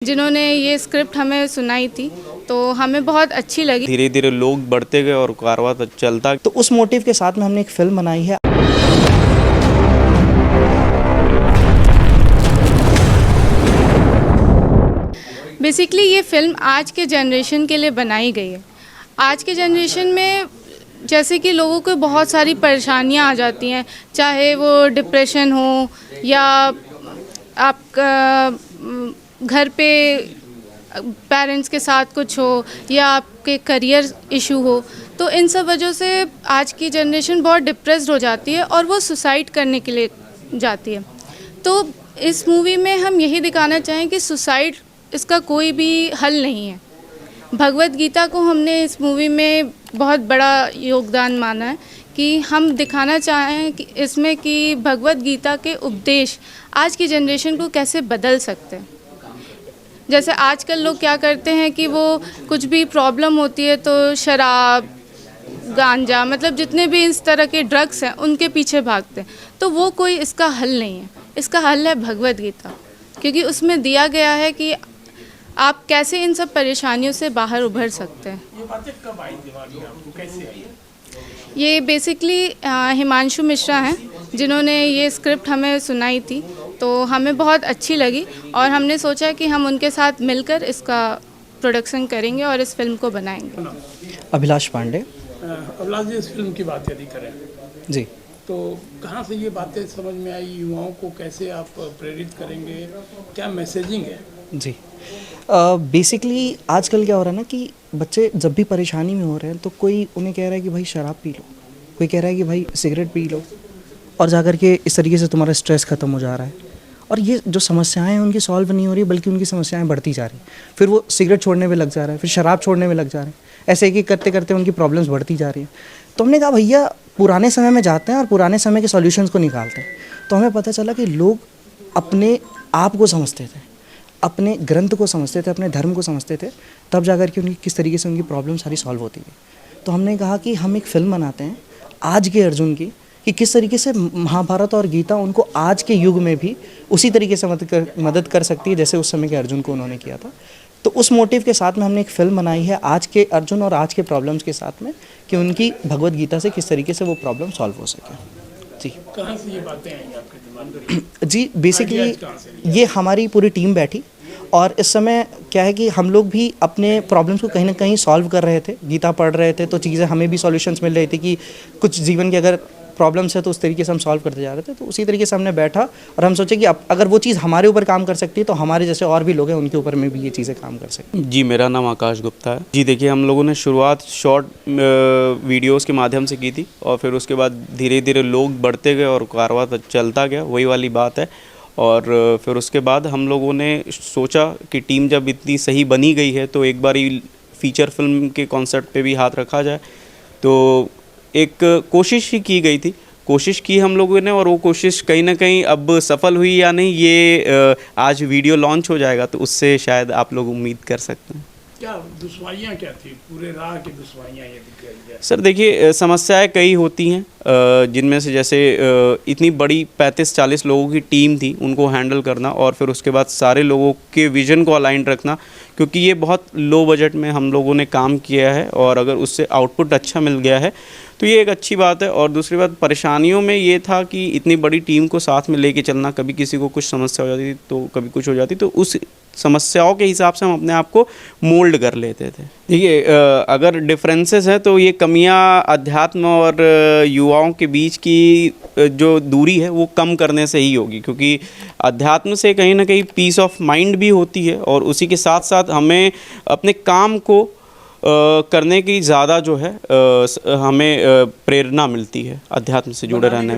जिन्होंने ये स्क्रिप्ट हमें सुनाई थी तो हमें बहुत अच्छी लगी। धीरे धीरे लोग बढ़ते गए और कारवां चलता। तो उस मोटिव के साथ में हमने एक फिल्म बनाई है। बेसिकली ये फिल्म आज के जनरेशन के लिए बनाई गई है। आज के जनरेशन में जैसे कि लोगों को बहुत सारी परेशानियां आ जाती हैं, चाहे वो डिप्रेशन हो या आपका घर पे पेरेंट्स के साथ कुछ हो या आपके करियर इशू हो, तो इन सब वजह से आज की जनरेशन बहुत डिप्रेस्ड हो जाती है और वो सुसाइड करने के लिए जाती है। तो इस मूवी में हम यही दिखाना चाहें कि सुसाइड इसका कोई भी हल नहीं है। भगवद गीता को हमने इस मूवी में बहुत बड़ा योगदान माना है कि हम दिखाना चाहें कि इसमें कि भगवद गीता के उपदेश आज की जनरेशन को कैसे बदल सकते हैं। जैसे आजकल लोग क्या करते हैं कि वो कुछ भी प्रॉब्लम होती है तो शराब, गांजा, मतलब जितने भी इस तरह के ड्रग्स हैं उनके पीछे भागते हैं। तो वो कोई इसका हल नहीं है। इसका हल है भगवद गीता, क्योंकि उसमें दिया गया है कि आप कैसे इन सब परेशानियों से बाहर उभर सकते हैं। ये बातें कब आई दिमाग में आपको, कैसे आई? ये बेसिकली हिमांशु मिश्रा हैं जिन्होंने ये स्क्रिप्ट हमें सुनाई थी, तो हमें बहुत अच्छी लगी और हमने सोचा कि हम उनके साथ मिलकर इसका प्रोडक्शन करेंगे और इस फिल्म को बनाएंगे। अभिलाष पांडे। अभिलाष जी, इस फिल्म की बात यदि करें जी, तो कहाँ से ये बातें समझ में आई? युवाओं को कैसे आप प्रेरित करेंगे? क्या मैसेजिंग है? जी। बेसिकली आजकल क्या हो रहा है ना कि बच्चे जब भी परेशानी में हो रहे हैं तो कोई उन्हें कह रहा है कि भाई शराब पी लो, कोई कह रहा है कि भाई सिगरेट पी लो, और जाकर के इस तरीके से तुम्हारा स्ट्रेस ख़त्म हो जा रहा है। और ये जो समस्याएं हैं उनकी सॉल्व नहीं हो रही, बल्कि उनकी समस्याएं बढ़ती जा रही। फिर वो सिगरेट छोड़ने में लग जा रहा है, फिर शराब छोड़ने में लग जा रहे हैं, ऐसे एक एक करते करते उनकी प्रॉब्लम्स बढ़ती जा रही हैं। तो हमने कहा भैया पुराने समय में जाते हैं और पुराने समय के सॉल्यूशंस को निकालते हैं। तो हमें पता चला कि लोग अपने आप को समझते थे, अपने ग्रंथ को समझते थे, अपने धर्म को समझते थे, तब जाकर के उनकी किस तरीके से उनकी प्रॉब्लम सारी सॉल्व होती थी। तो हमने कहा कि हम एक फ़िल्म बनाते हैं आज के अर्जुन की, कि किस तरीके से महाभारत और गीता उनको आज के युग में भी उसी तरीके से मदद कर सकती है जैसे उस समय के अर्जुन को उन्होंने किया था। तो उस मोटिव के साथ में हमने एक फ़िल्म बनाई है आज के अर्जुन और आज के प्रॉब्लम्स के साथ में, कि उनकी भगवद गीता से किस तरीके से वो प्रॉब्लम सॉल्व हो सके। जी, कहाँ से ये बातें आई आपके दिमाग में? जी, बेसिकली ये हमारी पूरी टीम बैठी और इस समय क्या है कि हम लोग भी अपने प्रॉब्लम्स को कहीं ना कहीं सॉल्व कर रहे थे, गीता पढ़ रहे थे, तो चीज़ें हमें भी सॉल्यूशंस मिल रही थी कि कुछ जीवन के अगर प्रॉब्लम्स है तो उस तरीके से हम सॉल्व करते जा रहे थे। तो उसी तरीके से हमने बैठा और हम सोचे कि अब अगर वो चीज़ हमारे ऊपर काम कर सकती है तो हमारे जैसे और भी लोग हैं उनके ऊपर में भी ये चीज़ें काम कर सकती हैं। जी, मेरा नाम आकाश गुप्ता है। जी देखिए, हम लोगों ने शुरुआत शॉर्ट वीडियोस के माध्यम से की थी और फिर उसके बाद धीरे धीरे लोग बढ़ते गए और कारवां चलता गया, वही वाली बात है। और फिर उसके बाद हम लोगों ने सोचा कि टीम जब इतनी सही बनी गई है तो एक बारी फीचर फिल्म के कॉन्सेप्ट पे भी हाथ रखा जाए। तो एक कोशिश ही की गई थी, कोशिश की हम लोगों ने, और वो कोशिश कहीं ना कहीं अब सफल हुई या नहीं ये आज वीडियो लॉन्च हो जाएगा तो उससे शायद आप लोग उम्मीद कर सकते हैं। क्या दुश्वारियाँ क्या थी? पूरे राह की दुश्वारियाँ ये दिखाई जाए। सर देखिए, समस्याएं कई होती हैं, जिनमें से जैसे इतनी बड़ी 35-40 लोगों की टीम थी, उनको हैंडल करना और फिर उसके बाद सारे लोगों के विज़न को अलाइन रखना, क्योंकि ये बहुत लो बजट में हम लोगों ने काम किया है और अगर उससे आउटपुट अच्छा मिल गया है तो ये एक अच्छी बात है। और दूसरी बात, परेशानियों में ये था कि इतनी बड़ी टीम को साथ में लेके चलना, कभी किसी को कुछ समस्या हो जाती तो कभी कुछ हो जाती, तो उस समस्याओं के हिसाब से हम अपने आप को मोल्ड कर लेते थे। देखिए, अगर डिफरेंसेस हैं तो ये कमियां अध्यात्म और युवाओं के बीच की जो दूरी है वो कम करने से ही होगी, क्योंकि अध्यात्म से कहीं ना कहीं पीस ऑफ माइंड भी होती है और उसी के साथ साथ हमें अपने काम को करने की ज़्यादा जो है हमें प्रेरणा मिलती है अध्यात्म से जुड़े रहने